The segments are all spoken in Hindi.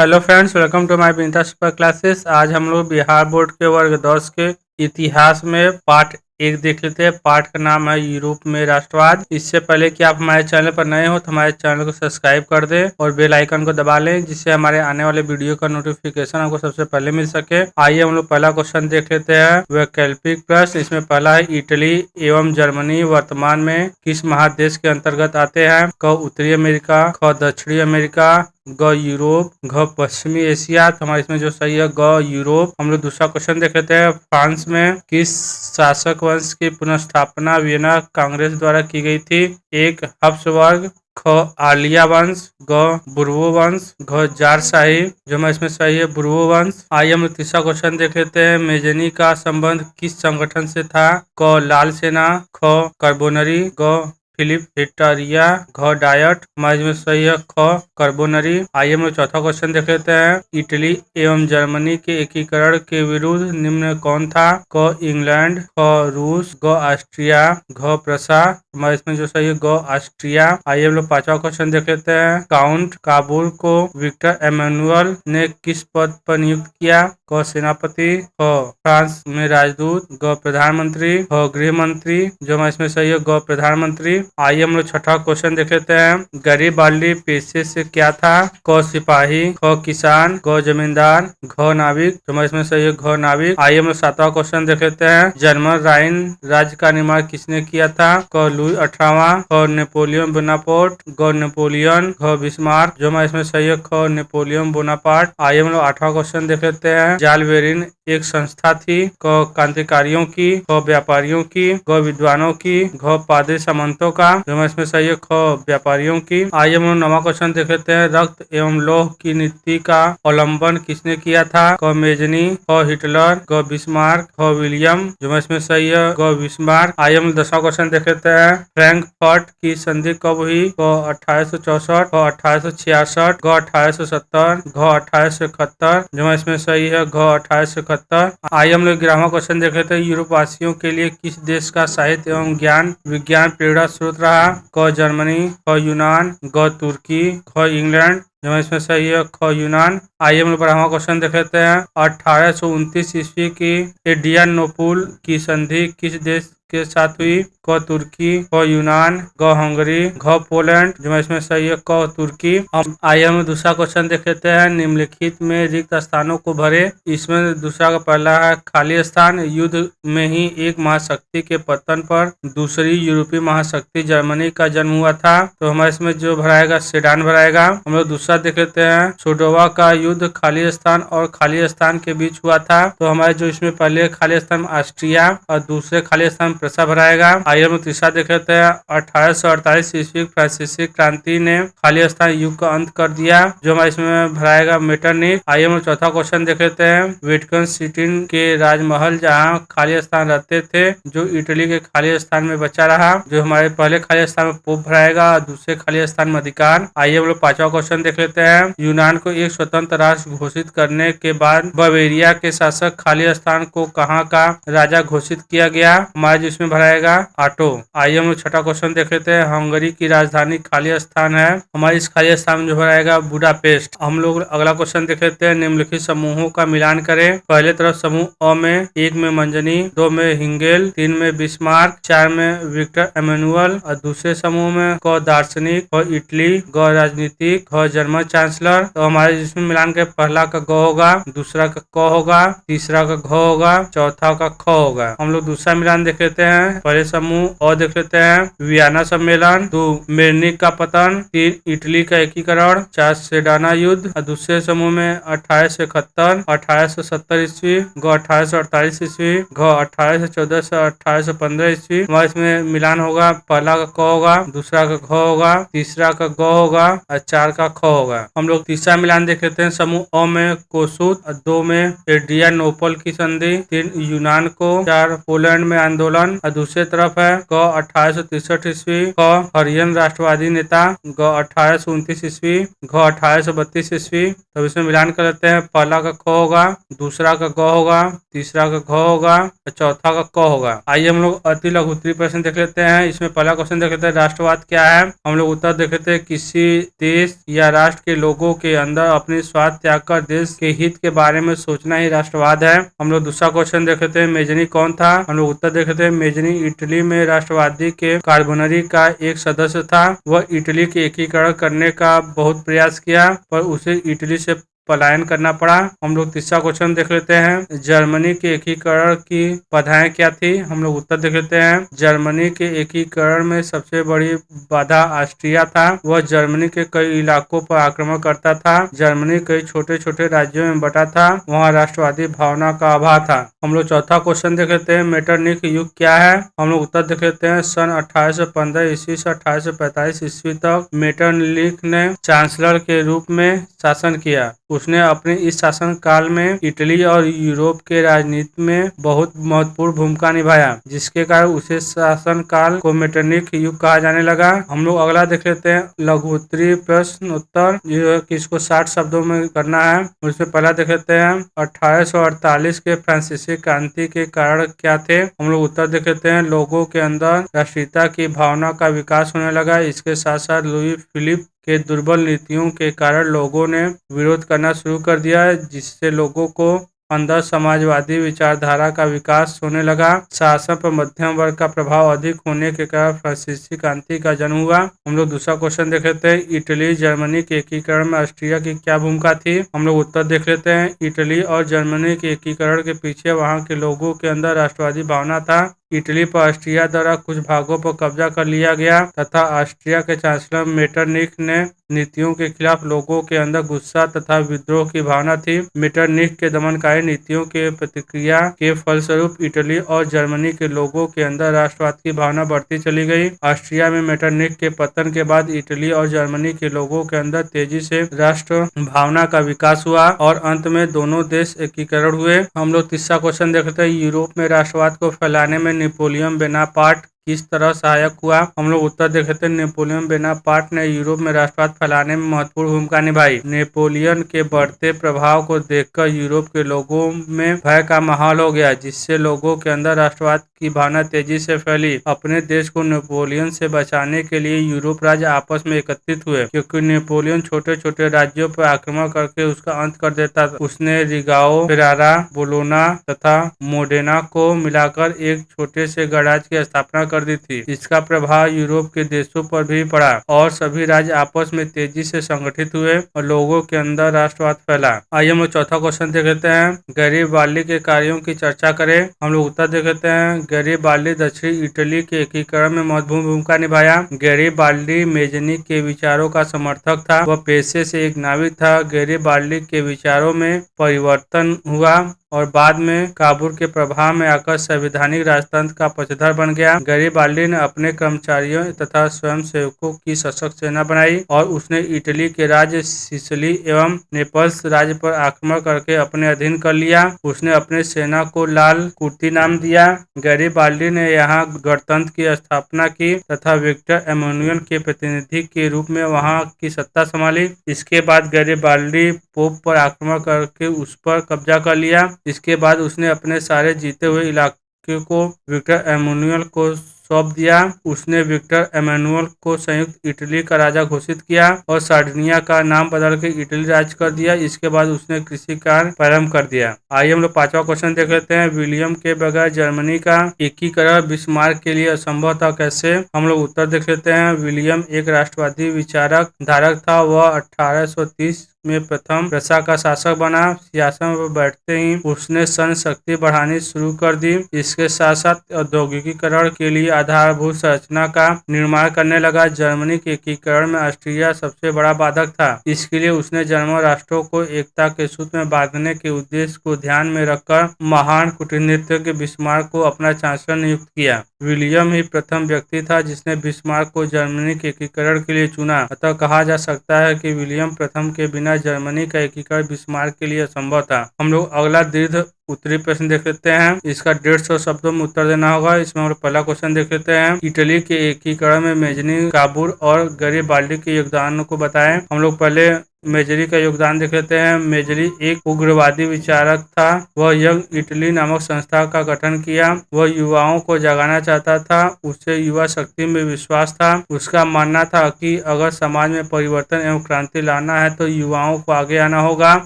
Hello friends, welcome to my Binta super classes. आज हम लोग बिहार बोर्ड के वर्ग 10 के इतिहास में पार्ट 1 देख लेते हैं। पार्ट का नाम है यूरोप में राष्ट्रवाद। इससे पहले कि आप हमारे चैनल पर नए हो तो हमारे चैनल को सब्सक्राइब कर दें और बेल आइकन को दबा लें, जिससे हमारे आने वाले वीडियो का नोटिफिकेशन आपको सबसे पहले मिल सके। आइए हम लोग पहला क्वेश्चन देख लेते हैं, वैकल्पिक प्रश्न। इसमें पहला है, इटली एवं जर्मनी वर्तमान में किस महादेश के अंतर्गत आते हैं? क उत्तरी अमेरिका, ख दक्षिणी अमेरिका, ग यूरोप, घ पश्चिमी एशिया। तो हमारे इसमें जो सही है ग यूरोप। हम लोग दूसरा क्वेश्चन देख लेते हैं, फ्रांस में किस शासक वंश की पुनर्स्थापना वियना कांग्रेस द्वारा की गई थी? एक हब्सबर्ग, ख आलिया वंश, ग बुर्बो वंश, घ जारशाही। जो हमारे इसमें सही है बुर्बो वंश। आइए हम लोग तीसरा क्वेश्चन देख लेते हैं, मेजनी का संबंध किस संगठन से था? क लाल सेना, ख कार्बोनरी, ग फिलिप हिटरिया, घ डायट। हमारे में सही है ख कार्बोनरी। आइए हम लोग चौथा क्वेश्चन देख लेते हैं, इटली एवं जर्मनी के एकीकरण के विरुद्ध निम्न कौन था? क इंग्लैंड, ख रूस, ग ऑस्ट्रिया, घ प्रसा। हमारे इसमें जो सही है ग ऑस्ट्रिया। आइए हम लोग पांचवा क्वेश्चन देख लेते हैं, काउंट काबुल को विक्टर एमेनुअल ने किस पद पर नियुक्त किया? क सेनापति, ख फ्रांस में राजदूत, ग प्रधानमंत्री, ख गृह मंत्री। जो हमारे इसमें सही है ग प्रधानमंत्री। आइए हम लोग छठा क्वेश्चन देख लेते हैं, गरीबाल्दी पेशे से क्या था? क सिपाही, ख किसान, ग जमींदार, घ नाविक। जो हमारे इसमें सही है घ नाविक। आइए हम लोग सातवां क्वेश्चन देख लेते हैं, जर्मन राइन राज्य का निर्माण किसने किया था? क लुई 18वां, ख नेपोलियन बोनापार्ट, ग नेपोलियन, घ बिस्मार्क। जो हमारे इसमें सही है ख नेपोलियन बोनापार्ट। आइए हम लोग आठवां क्वेश्चन देख लेते हैं, जालबेरिन एक संस्था थी, क क्रांतिकारियों की, ख व्यापारियों की, ग विद्वानों की, घ पादरी सामंतों का। जो हमारे इसमें सही है ख व्यापारियों की। आइए हम लोग नवां क्वेश्चन देख लेते हैं, रक्त एवं लौह की नीति का अवलंबन किसने किया था? क मेजनी, ख हिटलर, ग बिस्मार्क, ख विलियम। जो हमारे इसमें सही है ग बिस्मार्क। आइए हम 10वां क्वेश्चन देख लेते हैं, फ्रैंकफर्ट की संधि कब हुई? क 1864, ख 1866, घ 1870, घ 1871। जो हमारे इसमें सही है घ 1871। आइए हम लोग 11वां क्वेश्चन देख लेते हैं, यूरोप वासियों के लिए किस देश का साहित्य एवं ज्ञान विज्ञान प्रेरणा स्रोत रहा? क जर्मनी, ख यूनान, ग तुर्की, ख इंग्लैंड। जो इसमें सही है ख यूनान। आइए हम लोग 12वां क्वेश्चन देख लेते हैं, 1829 ईस्वी की एड्रियानोपुल की संधि किस देश के साथ हुई? क तुर्की, ख यूनान, ग हंगरी, घ पोलैंड। जो इसमें सही है क तुर्की। अब आइए हम दूसरा क्वेश्चन देख लेते हैं, निम्नलिखित में रिक्त स्थानों को भरे। इसमें दूसरा का पहला है खाली स्थान, युद्ध में ही एक महाशक्ति के पतन पर दूसरी यूरोपीय महाशक्ति जर्मनी का जन्म हुआ था। तो हमारे इसमें जो भराएगा सेडान भराएगा। हम लोग दूसरा देख लेते हैं, सोडोवा का युद्ध खाली स्थान और खाली स्थान के बीच हुआ था। तो हमारे जो इसमें पहले खाली स्थान ऑस्ट्रिया और दूसरे खाली स्थान प्रसा भराएगा। आइए हम तीसरा देख लेते हैं, 1848 ईस्वी फ्रांसीसी क्रांति ने खाली स्थान युग का अंत कर दिया। जो हमारे इसमें भराएगा मेटरनिख। आइए हम चौथा क्वेश्चन देख लेते हैं, वेटिकन सिटी के राजमहल जहां खाली स्थान रहते थे, जो इटली के खाली स्थान में बचा रहा। जो हमारे पहले खाली स्थान में पोप भराएगा और दूसरे खाली स्थान में अधिकार। आइए हम लोग पांचवा क्वेश्चन देख लेते हैं, यूनान को एक स्वतंत्र राष्ट्र घोषित करने के बाद बवेरिया के शासक खाली स्थान को कहाँ का राजा घोषित किया गया? हमारे जिसमें भराएगा आटो। आइए हम लोग छठा क्वेश्चन देख लेते हैं, हंगरी की राजधानी खाली स्थान है। हमारे इस खाली स्थान में जो भराएगा बुडापेस्ट। हम लोग अगला क्वेश्चन देख लेते हैं, निम्नलिखित समूहों का मिलान करें। पहले तरफ समूह अ में 1 में मंजनी, 2 में हिंगेल, 3 में बिस्मार्क, 4 में विक्टर एमेनुअल और दूसरे समूह में क दार्शनिक, ख इटली, ग राजनीतिक, ख जर्मन चांसलर। तो हमारे जिसमें मिलान के पहला का ग होगा, दूसरा का क होगा, तीसरा का घ होगा, चौथा का ख होगा। हम लोग दूसरा मिलान देख लेते हैं, पहले समूह अ देख लेते हैं, वियना सम्मेलन, 2 मेरनिक का पतन, 3 इटली का एकीकरण, 4 सेडाना युद्ध और दूसरे समूह में 1871, 1870 ईस्वी, ग 1848 ईस्वी, घ 1814 से 1815 ईस्वी। हमारे इसमें मिलान होगा, पहला का क होगा, दूसरा का घ होगा, तीसरा का ग होगा और 4 का ख होगा। हम लोग तीसरा मिलान देख लेते हैं, समूह अ में कोसुत, 2 में एड्रियानोपल की संधि, 3 यूनान को, 4 पोलैंड में आंदोलन आंदोलन, और दूसरी तरफ है ग 1863 ईस्वी ख हरिजन राष्ट्रवादी नेता, ग 1829 ईस्वी, घ 1832 ईस्वी। तब इसमें मिलान कर लेते हैं। पहला का क होगा, दूसरा का ग होगा, तीसरा का घ होगा और चौथा का क होगा। आइए हम लोग अति लघु उत्तरीय प्रश्न देख लेते हैं। इसमें पहला क्वेश्चन देख लेते हैं, राष्ट्रवाद क्या है। हम लोग उत्तर देख लेते हैं, किसी देश या राष्ट्र के लोगों के अंदर अपनी स्वार्थ त्याग कर देश के हित के बारे में सोचना ही राष्ट्रवाद है। हम लोग दूसरा क्वेश्चन देख लेते हैं, मेजनी कौन था। हम लोग उत्तर देख लेते हैं, मेजनी इटली में राष्ट्रवादी के कार्बोनरी का एक सदस्य था। वह इटली के एकीकरण करने का बहुत प्रयास किया पर उसे इटली से पलायन करना पड़ा। हम लोग तीसरा क्वेश्चन देख लेते हैं, जर्मनी के एकीकरण की बाधाएं क्या थी। हम लोग उत्तर देख लेते हैं, जर्मनी के एकीकरण में सबसे बड़ी बाधा ऑस्ट्रिया था। वह जर्मनी के कई इलाकों पर आक्रमण करता था। जर्मनी कई छोटे छोटे राज्यों में बटा था। वहाँ राष्ट्रवादी भावना का अभाव था। हम लोग चौथा क्वेश्चन देख लेते हैं, मेटरनिख युग क्या है। हम लोग उत्तर देख लेते हैं, सन 1815 ईस्वी से 1845 ईस्वी तक मेटरनिख ने चांसलर के रूप में शासन किया। उसने अपने इस शासन काल में इटली और यूरोप के राजनीति में बहुत महत्वपूर्ण भूमिका निभाया, जिसके कारण उसे शासन काल को मेटरनिख युग कहा जाने लगा। हम लोग अगला देख लेते हैं, लघु उत्तरीय प्रश्न उत्तर, जो है कि इसको 60 शब्दों में करना है। उसमें पहला देख लेते हैं, 1848 के फ्रांसीसी क्रांति के कारण क्या थे। हम लोग उत्तर देख लेते हैं, लोगों के अंदर राष्ट्रीयता की भावना का विकास होने लगा। इसके साथ साथ लुई फिलिप के दुर्बल नीतियों के कारण लोगों ने विरोध करना शुरू कर दिया, जिससे लोगों को अंदर समाजवादी विचारधारा का विकास होने लगा। शासन पर मध्यम वर्ग का प्रभाव अधिक होने के कारण फ्रांसीसी क्रांति का जन्म हुआ। हम लोग दूसरा क्वेश्चन देख लेते हैं, इटली जर्मनी के एकीकरण में ऑस्ट्रिया की क्या भूमिका थी। हम लोग उत्तर देख लेते हैं, इटली और जर्मनी के एकीकरण के पीछे वहां के लोगों के अंदर राष्ट्रवादी भावना था। इटली पर ऑस्ट्रिया द्वारा कुछ भागों पर कब्जा कर लिया गया तथा ऑस्ट्रिया के चांसलर मेटरनिख ने नीतियों के खिलाफ लोगों के अंदर गुस्सा तथा विद्रोह की भावना थी। मेटरनिख के दमनकारी नीतियों के प्रतिक्रिया के फलस्वरूप इटली और जर्मनी के लोगों के अंदर राष्ट्रवाद की भावना बढ़ती चली गई। ऑस्ट्रिया में मेटरनिख के पतन के बाद इटली और जर्मनी के लोगों के अंदर तेजी से राष्ट्र भावना का विकास हुआ और अंत में दोनों देश एकीकरण हुए। हम लोग तीसरा क्वेश्चन देखते हैं, यूरोप में राष्ट्रवाद को फैलाने में नेपोलियन बोनापार्ट किस तरह सहायक हुआ। हम लोग उत्तर देखते हैं, नेपोलियन बोनापार्ट ने यूरोप में राष्ट्रवाद फैलाने में महत्वपूर्ण भूमिका निभाई। नेपोलियन के बढ़ते प्रभाव को देखकर यूरोप के लोगों में भय का माहौल हो गया, जिससे लोगों के अंदर राष्ट्रवाद की भावना तेजी से फैली। अपने देश को नेपोलियन से बचाने के लिए यूरोप राज्य आपस में एकत्रित हुए, क्योंकि नेपोलियन छोटे छोटे राज्यों पर आक्रमण करके उसका अंत कर देता था। उसने रिगाओ, फेरारा, बोलोना तथा मोडेना को मिलाकर एक छोटे से गणराज्य की स्थापना कर दी थी। इसका प्रभाव यूरोप के देशों पर भी पड़ा और सभी राज्य आपस में तेजी से संगठित हुए और लोगों के अंदर राष्ट्रवाद फैला। आइए हम लोग चौथा क्वेश्चन देख लेते हैं, गैरिबाल्डी के कार्यों की चर्चा करें। हम लोग उत्तर देख लेते हैं, गैरिबाल्डी दक्षिणी इटली के एकीकरण में महत्वपूर्ण भूमिका निभाया। गैरिबाल्डी मेजनी के विचारों का समर्थक था। वह पेशे से एक नाविक था। गैरिबाल्डी के विचारों में परिवर्तन हुआ और बाद में काबुल के प्रभाव में आकर संवैधानिक राजतंत्र का पक्षधर बन गया। गैरिबाल्डी ने अपने कर्मचारियों तथा स्वयंसेवकों की सशक्त सेना बनाई और उसने इटली के राज्य सिसिली एवं नेपल्स राज्य पर आक्रमण करके अपने अधीन कर लिया। उसने अपने सेना को लाल कुर्ती नाम दिया। गैरिबाल्डी ने यहाँ गणतंत्र की स्थापना की तथा विक्टर एमानुएल के प्रतिनिधि के रूप में वहाँ की सत्ता संभाली। इसके बाद गैरिबाल्डी पोप पर आक्रमण करके उस पर कब्जा कर लिया। इसके बाद उसने अपने सारे जीते हुए इलाके को विक्टर एमानुएल को सौंप दिया। उसने विक्टर एमानुएल को संयुक्त इटली का राजा घोषित किया और सार्डिनिया का नाम बदल के इटली राज्य कर दिया। इसके बाद उसने कृषि कार्य प्रारंभ कर दिया। आइए हम लोग पांचवा क्वेश्चन देख लेते हैं, विलियम के बगैर जर्मनी का एकीकरण बिस्मार्क के लिए असंभव था, कैसे। हम लोग उत्तर देख लेते हैं, विलियम एक राष्ट्रवादी विचारक धारक था। वह 1830 में प्रथम प्रशा का शासक बना। सियासत पर बैठते ही उसने सैन्य शक्ति बढ़ानी शुरू कर दी। इसके साथ साथ औद्योगिकीकरण के लिए आधारभूत संरचना का निर्माण करने लगा। जर्मनी के एकीकरण में ऑस्ट्रिया सबसे बड़ा बाधक था। इसके लिए उसने जर्मन राष्ट्रों को एकता के सूत्र में बांधने के उद्देश्य को ध्यान में रखकर महान कूटनीतिज्ञ बिस्मार्क को अपना चांसलर नियुक्त किया। विलियम ही प्रथम व्यक्ति था जिसने बिस्मार्क को जर्मनी के एकीकरण के लिए चुना। अतः कहा जा सकता है कि विलियम प्रथम के बिना जर्मनी का एकीकरण बिस्मार्क के लिए असंभव था। हम लोग अगला दीर्घ उत्तरी प्रश्न देख लेते हैं। इसका 150 शब्दों में उत्तर देना होगा। इसमें हम लोग पहला क्वेश्चन देख लेते हैं। इटली के एकीकरण में मेजनी, काबूल और गरिबाल्डी के योगदान को बताएं। हम लोग पहले मेजरी का योगदान देख लेते हैं। मेजरी एक उग्रवादी विचारक था। वह यंग इटली नामक संस्था का गठन किया। वह युवाओं को जगाना चाहता था। उसे युवा शक्ति में विश्वास था। उसका मानना था कि अगर समाज में परिवर्तन एवं क्रांति लाना है तो युवाओं को आगे आना होगा।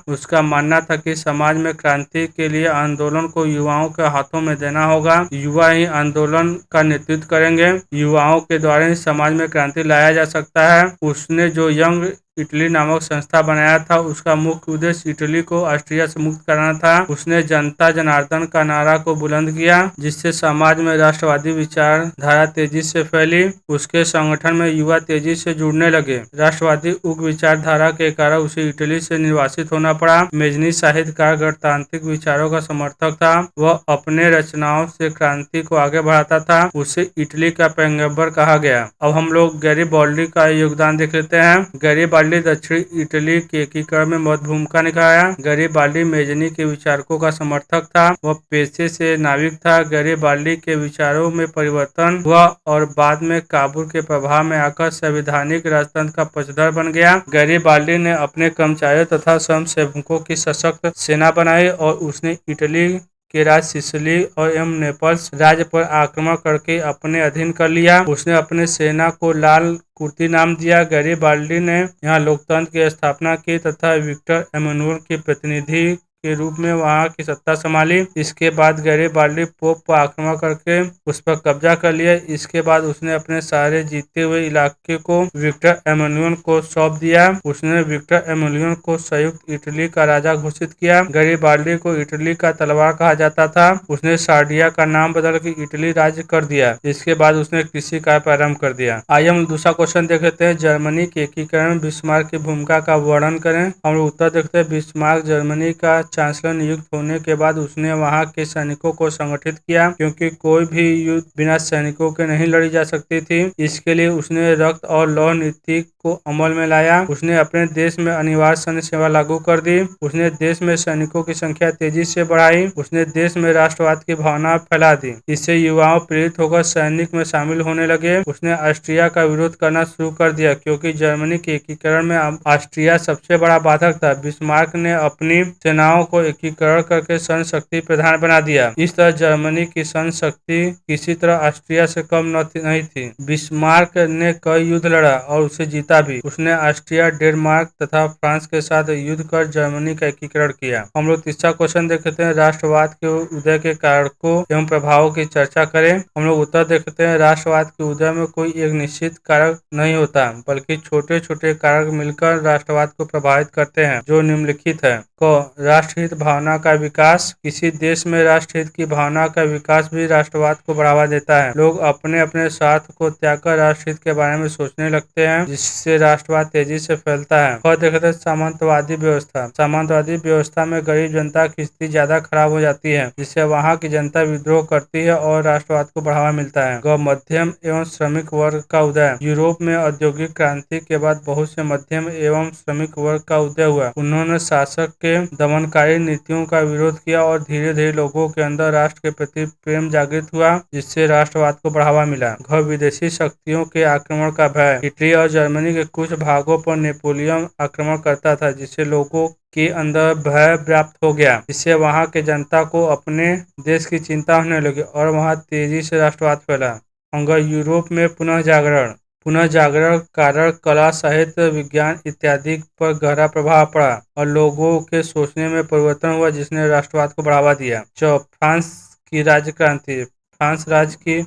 उसका मानना था कि समाज में क्रांति के लिए आंदोलन को युवाओं के हाथों में देना होगा। युवा ही आंदोलन का नेतृत्व करेंगे। युवाओं के द्वारा ही समाज में क्रांति लाया जा सकता है। उसने जो यंग इटली नामक संस्था बनाया था, उसका मुख्य उद्देश्य इटली को ऑस्ट्रिया से मुक्त कराना था। उसने जनता जनार्दन का नारा को बुलंद किया, जिससे समाज में राष्ट्रवादी विचारधारा तेजी से फैली। उसके संगठन में युवा तेजी से जुड़ने लगे। राष्ट्रवादी उग्र विचारधारा के कारण उसे इटली से निर्वासित होना पड़ा। मेजनी साहित्यकार गणतांत्रिक विचारों का समर्थक था। वह अपने रचनाओं से क्रांति को आगे बढ़ाता था। उसे इटली का पैगंबर कहा गया। अब हम लोग गैरिबाल्डी का योगदान देख लेते हैं। गैरिबाल्डी दक्षिणी इटली के एकीकरण में महत्वपूर्ण भूमिका निभाया। गैरिबाल्डी मेजनी के विचारकों का समर्थक था। वह पेशे से नाविक था। गैरिबाल्डी के विचारों में परिवर्तन हुआ और बाद में काबूल के प्रभाव में आकर संवैधानिक राजतंत्र का पक्षधर बन गया। गैरिबाल्डी ने अपने कर्मचारियों तथा स्वयंसेवकों की सशक्त सेना बनाई और उसने इटली के राज्य सिसिली और एवं नेपल्स राज्य पर आक्रमण करके अपने अधीन कर लिया। उसने अपने सेना को लाल कुर्ती नाम दिया। गैरिबाल्डी ने यहाँ लोकतंत्र की स्थापना की तथा विक्टर एमैनुअल के प्रतिनिधि के रूप में वहां की सत्ता संभाली। इसके बाद गैरिबाल्डी पोप पर आक्रमण करके उस पर कब्जा कर लिया। इसके बाद उसने अपने सारे जीते हुए इलाके को विक्टर एमैनुअल को सौंप दिया। उसने विक्टर एमैनुअल को संयुक्त इटली का राजा घोषित किया। गैरिबाल्डी को इटली का तलवार कहा जाता था। उसने सार्डिया का नाम बदल के इटली राज्य कर दिया। इसके बाद उसने कृषि कार्य प्रारंभ कर दिया। आइए हम दूसरा क्वेश्चन देख लेते हैं। जर्मनी के एकीकरण में बिस्मार्क की भूमिका का वर्णन करें। हम लोग उत्तर देखते हैं। बिस्मार्क जर्मनी का चांसलर नियुक्त होने के बाद उसने वहां के सैनिकों को संगठित किया, क्योंकि कोई भी युद्ध बिना सैनिकों के नहीं लड़ी जा सकती थी। इसके लिए उसने रक्त और लौह नीति को अमल में लाया। उसने अपने देश में अनिवार्य सैन्य सेवा लागू कर दी। उसने देश में सैनिकों की संख्या तेजी से बढ़ाई। उसने देश में राष्ट्रवाद की भावना फैला दी। इससे युवाओं प्रेरित होकर सैनिक में शामिल होने लगे। उसने ऑस्ट्रिया का विरोध करना शुरू कर दिया, क्योंकि जर्मनी के एकीकरण में ऑस्ट्रिया सबसे बड़ा बाधक था। बिस्मार्क ने अपनी सेनाओं को एकीकरण करके सैन्य शक्ति प्रधान बना दिया। इस तरह जर्मनी की सैन्य शक्ति किसी तरह ऑस्ट्रिया से कम नहीं थी। बिस्मार्क ने कई युद्ध लड़ा और उसे जीता भी। उसने ऑस्ट्रिया, डेनमार्क तथा फ्रांस के साथ युद्ध कर जर्मनी का एकीकरण किया। हम लोग तीसरा क्वेश्चन देखते हैं। राष्ट्रवाद के उदय के कारकों एवं प्रभावों की चर्चा करें। हम लोग उत्तर देखते हैं। राष्ट्रवाद के उदय में कोई एक निश्चित कारक नहीं होता, बल्कि छोटे छोटे कारक मिलकर राष्ट्रवाद को प्रभावित करते हैं, जो निम्नलिखित है। राष्ट्रहित भावना का विकास। किसी देश में राष्ट्रहित की भावना का विकास भी राष्ट्रवाद को बढ़ावा देता है। लोग अपने अपने स्वार्थ को त्याग कर राष्ट्रहित के बारे में सोचने लगते हैं, जिससे राष्ट्रवाद तेजी से फैलता है। और देखते हैं सामंतवादी व्यवस्था। सामंतवादी व्यवस्था में गरीब जनता की स्थिति ज्यादा खराब हो जाती है, जिससे वहाँ की जनता विद्रोह करती है और राष्ट्रवाद को बढ़ावा मिलता है। मध्यम एवं श्रमिक वर्ग का उदय। यूरोप में औद्योगिक क्रांति के बाद बहुत से मध्यम एवं श्रमिक वर्ग का उदय हुआ। उन्होंने शासक के दमनकारी नीतियों का विरोध किया और धीरे धीरे लोगों के अंदर राष्ट्र के प्रति प्रेम जागृत हुआ, जिससे राष्ट्रवाद को बढ़ावा मिला। विदेशी शक्तियों के आक्रमण का भय। इटली और जर्मनी के कुछ भागों पर नेपोलियन आक्रमण करता था, जिससे लोगों के अंदर भय व्याप्त हो गया। इससे वहां के जनता को अपने देश की चिंता होने लगी और वहां तेजी से राष्ट्रवाद फैला। यूरोप में पुनः जागरण कारण कला, साहित्य, विज्ञान इत्यादि पर गहरा प्रभाव पड़ा और लोगों के सोचने में परिवर्तन हुआ, जिसने राष्ट्रवाद को बढ़ावा दिया। फ्रांस की राज्य क्रांति। फ्रांस राज्य की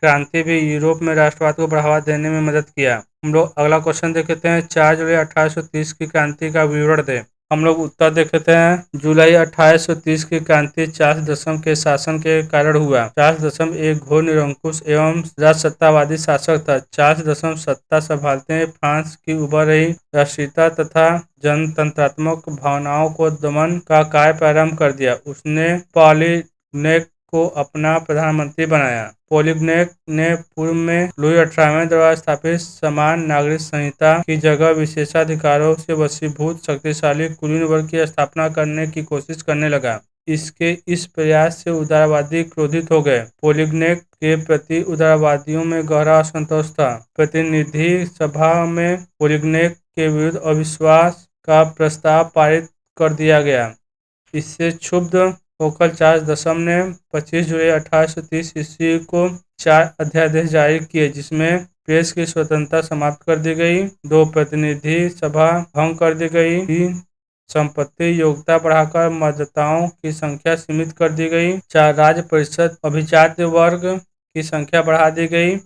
क्रांति भी यूरोप में राष्ट्रवाद को बढ़ावा देने में मदद किया। हम लोग अगला क्वेश्चन देखते हैं। 4 जुलाई 1830 की क्रांति का विवरण दें। हम लोग उत्तर देखते हैं। जुलाई 1830 की क्रांति चार्ल्स दशम के शासन के कारण हुआ। चार्ल्स दशम एक घोर निरंकुश एवं राजसत्तावादी शासक था। चार्ल्स दशम सत्ता संभालते हैं फ्रांस की उभर रही राष्ट्रीयता तथा जनतंत्रात्मक भावनाओं को दमन का कार्य प्रारंभ कर दिया। उसने पॉलिग्नेक को अपना प्रधानमंत्री बनाया। पॉलिग्नेक ने पूर्व में लुई 18वें द्वारा स्थापित समान नागरिक संहिता की जगह विशेषाधिकारों से वशीभूत शक्तिशाली कुलीन वर्ग की स्थापना करने की कोशिश करने लगा। इसके इस प्रयास से उदारवादी क्रोधित हो गए। पोलिगनेक के प्रति उदारवादियों में गहरा असंतोष था। प्रतिनिधि सभा में पोलिगनेक के विरुद्ध अविश्वास का प्रस्ताव पारित कर दिया गया। इससे क्षुब्ध होकर चार्ल्स दशम ने 25 जुलाई 1830 ईस्वी को 4 अध्यादेश जारी किए, जिसमें प्रेस की स्वतंत्रता समाप्त कर दी गई, 2 प्रतिनिधि सभा भंग कर दी गई, 3 संपत्ति योग्यता बढ़ाकर मतदाताओं की संख्या सीमित कर दी गई, 4 राज्य परिषद अभिजात वर्ग की संख्या बढ़ा दी गई।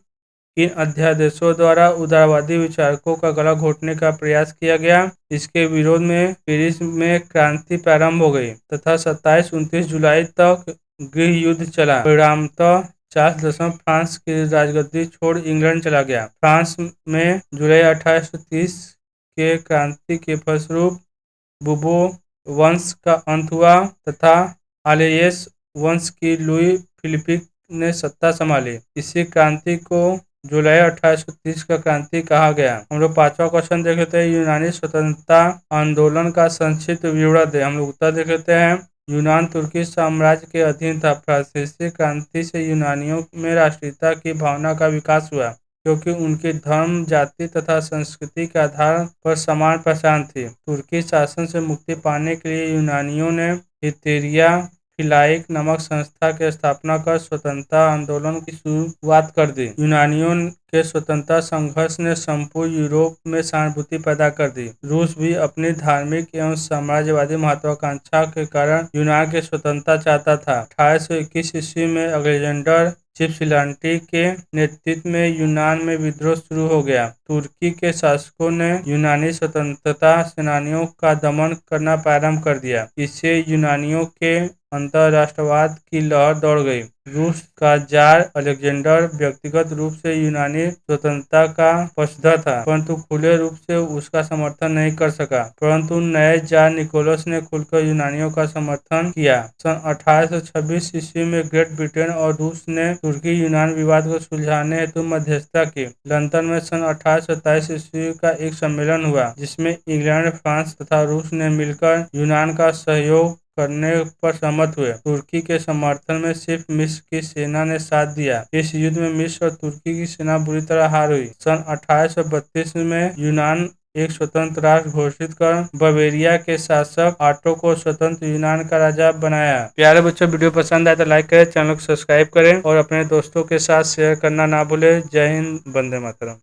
इन अध्यादेशों द्वारा उदारवादी विचारकों का गला घोटने का प्रयास किया गया। इसके विरोध में पेरिस में क्रांति प्रारंभ हो गई तथा 27-29 जुलाई तक गृह युद्ध चला। परिणामतः चार्ल्स दशम फ्रांस की राजगद्दी छोड़ इंग्लैंड चला गया। फ्रांस में जुलाई 1830 के क्रांति के फलस्वरूप बुबो वंश का अंत हुआ तथा आलेयस वंश की लुई फिलिपिक ने सत्ता संभाली। इसी क्रांति को जुलाई 1830 का क्रांति कहा गया। हम लोग 5वां क्वेश्चन देख लेते हैं। यूनानी स्वतंत्रता आंदोलन का संक्षिप्त विवरण दे। हम लोग उत्तर देख लेते हैं। यूनान तुर्की साम्राज्य के अधीन था। फ्रांसीसी क्रांति से यूनानियों में राष्ट्रीयता की भावना का विकास हुआ, क्योंकि उनकी धर्म, जाति तथा संस्कृति के आधार पर समान पहचान थी। तुर्की शासन से मुक्ति पाने के लिए यूनानियों ने हितेरिया फिलाइक नामक संस्था की स्थापना कर स्वतंत्रता आंदोलन की शुरुआत कर दी। यूनानियों के स्वतंत्रता संघर्ष ने संपूर्ण यूरोप में सहानुभूति पैदा कर दी। रूस भी अपनी धार्मिक एवं साम्राज्यवादी महत्वाकांक्षा के कारण यूनान की स्वतंत्रता चाहता था। 1821 ईस्वी में अलेक्जेंडर चिपसिलांटी के नेतृत्व में यूनान में विद्रोह शुरू हो गया। तुर्की के शासकों ने यूनानी स्वतंत्रता सेनानियों का दमन करना प्रारंभ कर दिया। इससे यूनानियों के अंतर्राष्ट्रवाद की लहर दौड़ गई। रूस का जार अलेक्जेंडर व्यक्तिगत रूप से यूनानी स्वतंत्रता का पक्षधर था, परंतु खुले रूप से उसका समर्थन नहीं कर सका। परंतु नए जार निकोलस ने खुलकर यूनानियों का समर्थन किया। सन 1826 ईस्वी में ग्रेट ब्रिटेन और रूस ने तुर्की यूनान विवाद को सुलझाने हेतु मध्यस्थता की। लंदन में सन 1827 ईस्वी का एक सम्मेलन हुआ, जिसमें इंग्लैंड, फ्रांस तथा रूस ने मिलकर यूनान का सहयोग करने पर सहमत हुए। तुर्की के समर्थन में सिर्फ मिस्र की सेना ने साथ दिया। इस युद्ध में मिस्र और तुर्की की सेना बुरी तरह हार हुई। सन 1832 में यूनान एक स्वतंत्र राष्ट्र घोषित कर बवेरिया के शासक ऑटो को स्वतंत्र यूनान का राजा बनाया। प्यारे बच्चों, वीडियो पसंद आए तो लाइक करें, चैनल को सब्सक्राइब करें और अपने दोस्तों के साथ शेयर करना ना भूलें। जय हिंद, वंदे मातरम।